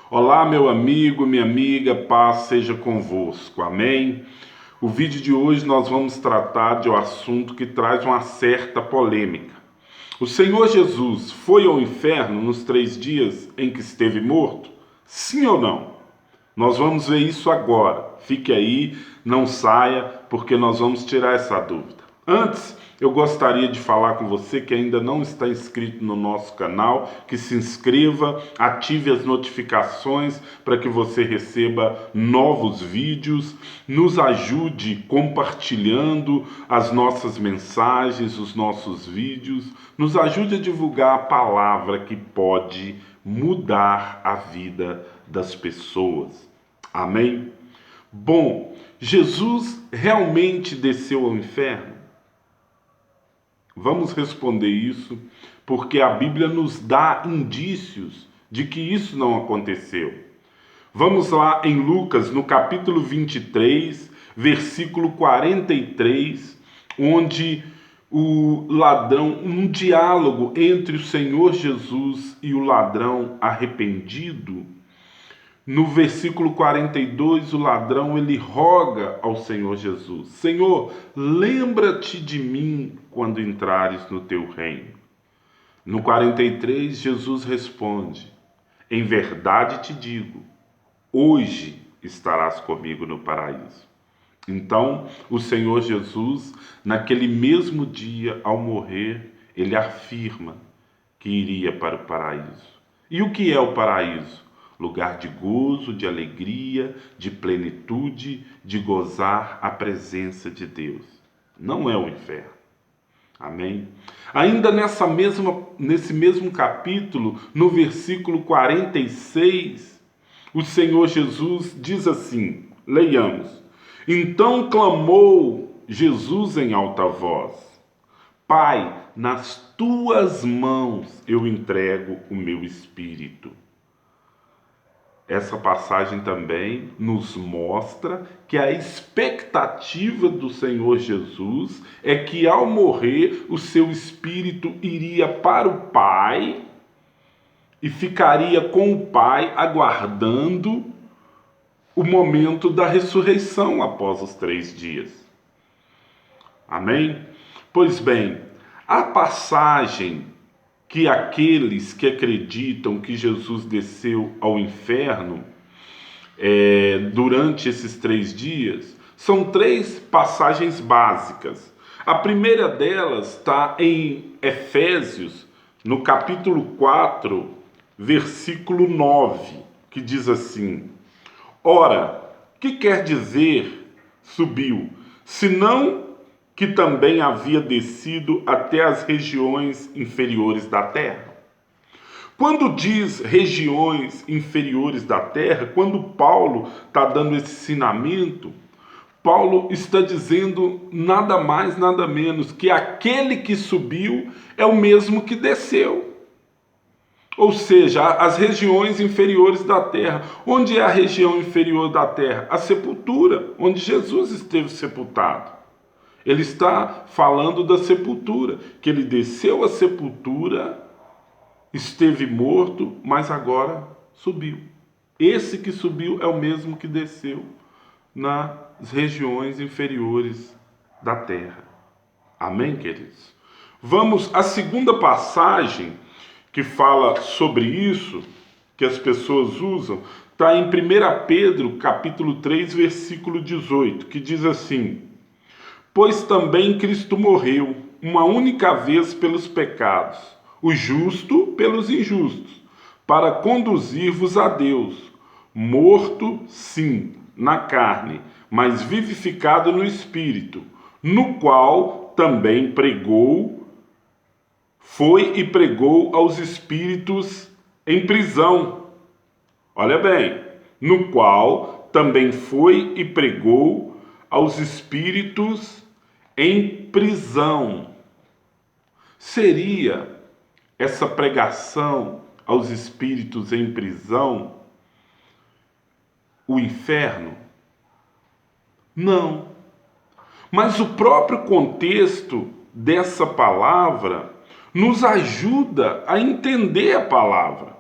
Olá, meu amigo, minha amiga, paz seja convosco, amém? O vídeo de hoje nós vamos tratar de um assunto que traz uma certa polêmica. O Senhor Jesus foi ao inferno nos 3 dias em que esteve morto? Sim ou não? Nós vamos ver isso agora. Fique aí, não saia, porque nós vamos tirar essa dúvida. Antes, eu gostaria de falar com você que ainda não está inscrito no nosso canal, que se inscreva, ative as notificações para que você receba novos vídeos, nos ajude compartilhando as nossas mensagens, os nossos vídeos, nos ajude a divulgar a palavra que pode mudar a vida das pessoas. Amém? Bom, Jesus realmente desceu ao inferno? Vamos responder isso, porque a Bíblia nos dá indícios de que isso não aconteceu. Vamos lá em Lucas, no capítulo 23, versículo 43, onde o ladrão, um diálogo entre o Senhor Jesus e o ladrão arrependido. No versículo 42, o ladrão ele roga ao Senhor Jesus: Senhor, lembra-te de mim quando entrares no teu reino. No 43, Jesus responde: em verdade te digo, hoje estarás comigo no paraíso. Então, o Senhor Jesus, naquele mesmo dia, ao morrer, ele afirma que iria para o paraíso. E o que é o paraíso? Lugar de gozo, de alegria, de plenitude, de gozar a presença de Deus. Não é o inferno. Amém? Ainda nesse mesmo capítulo, no versículo 46, o Senhor Jesus diz assim, leiamos: então clamou Jesus em alta voz: Pai, nas tuas mãos eu entrego o meu espírito. Essa passagem também nos mostra que a expectativa do Senhor Jesus é que ao morrer o seu espírito iria para o Pai e ficaria com o Pai aguardando o momento da ressurreição após os 3 dias. Amém? Pois bem, a passagem que aqueles que acreditam que Jesus desceu ao inferno durante esses 3 dias, são 3 passagens básicas. A primeira delas está em Efésios, no capítulo 4, versículo 9, que diz assim: ora, que quer dizer subiu, senão que também havia descido até as regiões inferiores da terra? Quando diz regiões inferiores da terra, quando Paulo está dando esse ensinamento, Paulo está dizendo nada mais, nada menos que aquele que subiu é o mesmo que desceu. Ou seja, as regiões inferiores da terra. Onde é a região inferior da terra? A sepultura, onde Jesus esteve sepultado. Ele está falando da sepultura, que ele desceu à sepultura, esteve morto, mas agora subiu. Esse que subiu é o mesmo que desceu nas regiões inferiores da terra. Amém, queridos? Vamos à segunda passagem que fala sobre isso, que as pessoas usam, está em 1 Pedro, capítulo 3, versículo 18, que diz assim: pois também Cristo morreu uma única vez pelos pecados, o justo pelos injustos, para conduzir-vos a Deus, morto, sim, na carne, mas vivificado no Espírito, no qual também foi e pregou aos espíritos em prisão. Olha bem, no qual também foi e pregou aos espíritos em prisão. Seria essa pregação aos espíritos em prisão o inferno? Não. Mas o próprio contexto dessa palavra nos ajuda a entender a palavra.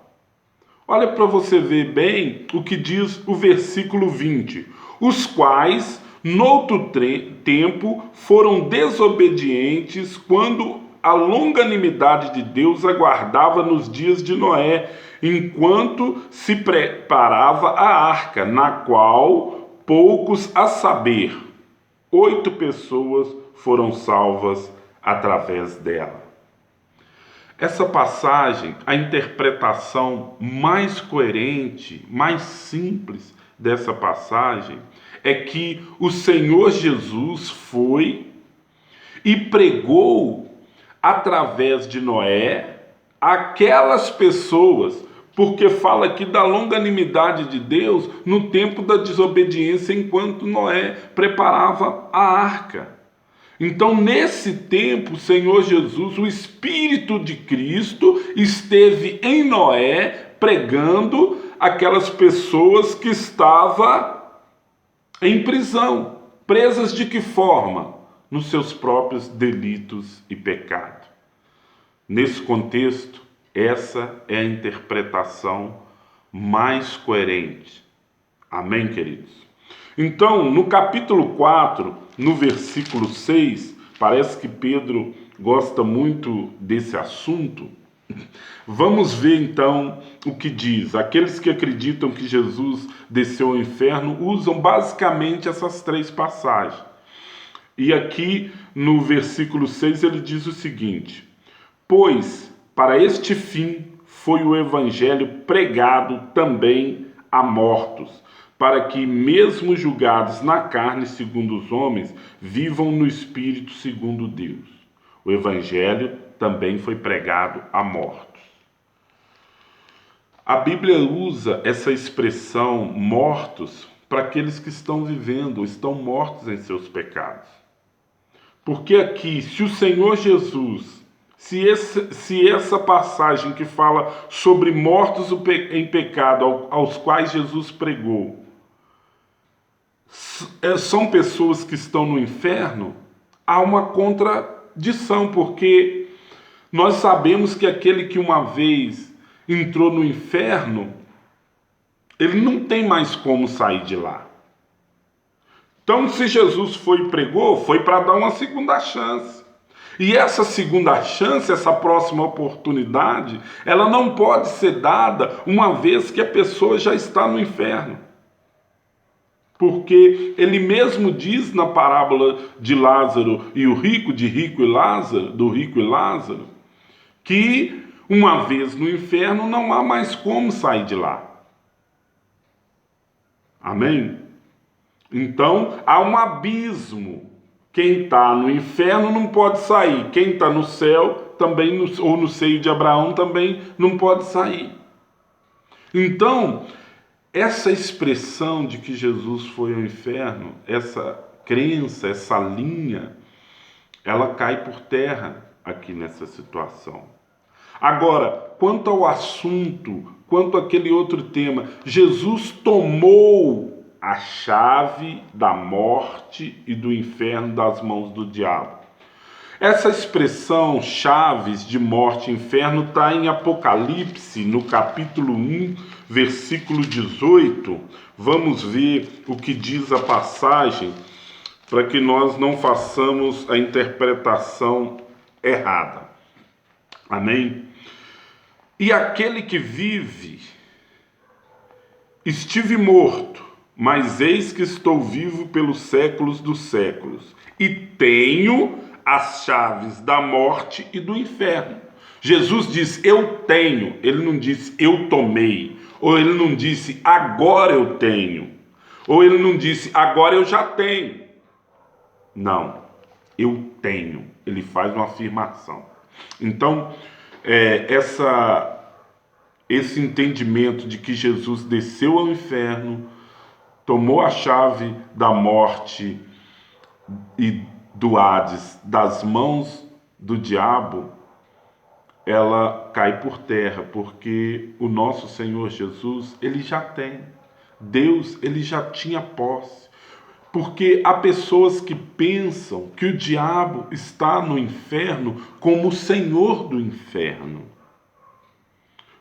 Olha para você ver bem o que diz o versículo 20. Os quais, noutro tempo, foram desobedientes quando a longanimidade de Deus aguardava nos dias de Noé, enquanto se preparava a arca, na qual poucos, a saber, 8 pessoas foram salvas através dela. Essa passagem, a interpretação mais coerente, mais simples dessa passagem, é que o Senhor Jesus foi e pregou através de Noé aquelas pessoas, porque fala aqui da longanimidade de Deus no tempo da desobediência, enquanto Noé preparava a arca. Então, nesse tempo, o Senhor Jesus, o Espírito de Cristo, esteve em Noé pregando aquelas pessoas que estavam em prisão. Presas de que forma? Nos seus próprios delitos e pecados. Nesse contexto, essa é a interpretação mais coerente. Amém, queridos? Então, no capítulo 4, no versículo 6, parece que Pedro gosta muito desse assunto. Vamos ver então o que diz. Aqueles que acreditam que Jesus desceu ao inferno usam basicamente essas 3 passagens. E aqui no versículo 6 ele diz o seguinte: pois para este fim foi o evangelho pregado também a mortos, para que, mesmo julgados na carne segundo os homens, vivam no espírito segundo Deus. O evangelho também foi pregado a mortos. A Bíblia usa essa expressão mortos para aqueles que estão vivendo, estão mortos em seus pecados. Porque aqui, se o Senhor Jesus, se essa passagem que fala sobre mortos em pecado, aos quais Jesus pregou, são pessoas que estão no inferno, há uma contradição, porque nós sabemos que aquele que uma vez entrou no inferno, ele não tem mais como sair de lá. Então, se Jesus foi e pregou, foi para dar uma segunda chance. E essa segunda chance, essa próxima oportunidade, ela não pode ser dada uma vez que a pessoa já está no inferno. Porque ele mesmo diz na parábola de Lázaro e o rico, do rico e Lázaro, que uma vez no inferno não há mais como sair de lá. Amém? Então, há um abismo. Quem está no inferno não pode sair. Quem está no céu, também, ou no seio de Abraão, também não pode sair. Então, essa expressão de que Jesus foi ao inferno, essa crença, essa linha, ela cai por terra aqui nessa situação. Agora, quanto ao assunto, quanto àquele outro tema, Jesus tomou a chave da morte e do inferno das mãos do diabo. Essa expressão chaves de morte e inferno está em Apocalipse, no capítulo 1, versículo 18. Vamos ver o que diz a passagem, para que nós não façamos a interpretação errada. Amém? E aquele que vive, estive morto, mas eis que estou vivo pelos séculos dos séculos, e tenho as chaves da morte e do inferno. Jesus diz, eu tenho, ele não disse, eu tomei, ou ele não disse, agora eu tenho, ou ele não disse, agora eu já tenho. Não, eu tenho, ele faz uma afirmação. Então, esse entendimento de que Jesus desceu ao inferno, tomou a chave da morte e do Hades das mãos do diabo, ela cai por terra, porque o nosso Senhor Jesus, ele já tem. Deus, ele já tinha posse. Porque há pessoas que pensam que o diabo está no inferno como o senhor do inferno.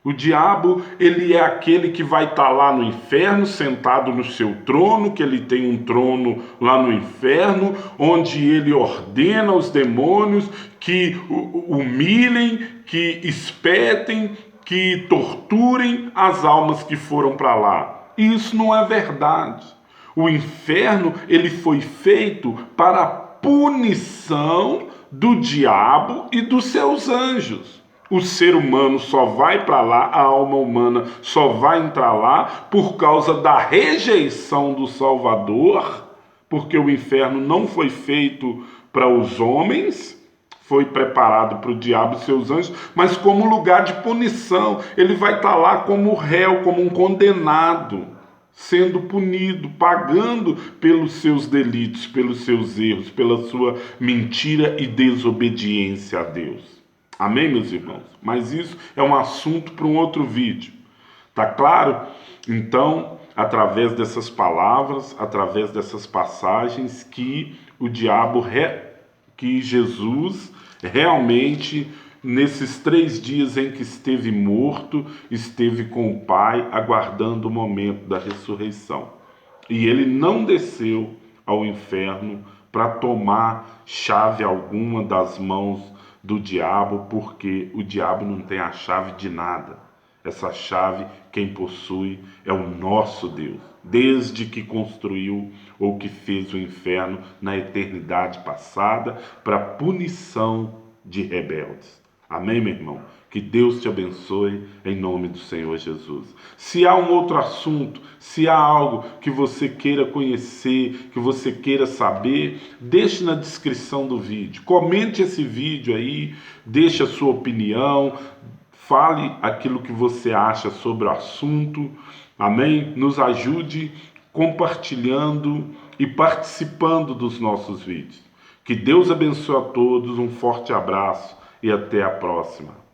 O diabo, ele é aquele que vai estar lá no inferno, sentado no seu trono, que ele tem um trono lá no inferno, onde ele ordena aos demônios que humilhem, que espetem, que torturem as almas que foram para lá. Isso não é verdade. O inferno, ele foi feito para a punição do diabo e dos seus anjos. O ser humano só vai para lá, a alma humana só vai entrar lá por causa da rejeição do Salvador, porque o inferno não foi feito para os homens, foi preparado para o diabo e seus anjos, mas como lugar de punição. Ele vai estar lá como réu, como um condenado, sendo punido, pagando pelos seus delitos, pelos seus erros, pela sua mentira e desobediência a Deus. Amém, meus irmãos? Mas isso é um assunto para um outro vídeo. Tá claro? Então, através dessas palavras, através dessas passagens, que o diabo, que Jesus realmente, nesses 3 dias em que esteve morto, esteve com o Pai, aguardando o momento da ressurreição. E ele não desceu ao inferno para tomar chave alguma das mãos do diabo, porque o diabo não tem a chave de nada. Essa chave, quem possui é o nosso Deus, desde que construiu ou que fez o inferno na eternidade passada para punição de rebeldes. Amém, meu irmão? Que Deus te abençoe em nome do Senhor Jesus. Se há um outro assunto, se há algo que você queira conhecer, que você queira saber, deixe na descrição do vídeo. Comente esse vídeo aí, deixe a sua opinião, fale aquilo que você acha sobre o assunto. Amém? Nos ajude compartilhando e participando dos nossos vídeos. Que Deus abençoe a todos, um forte abraço e até a próxima.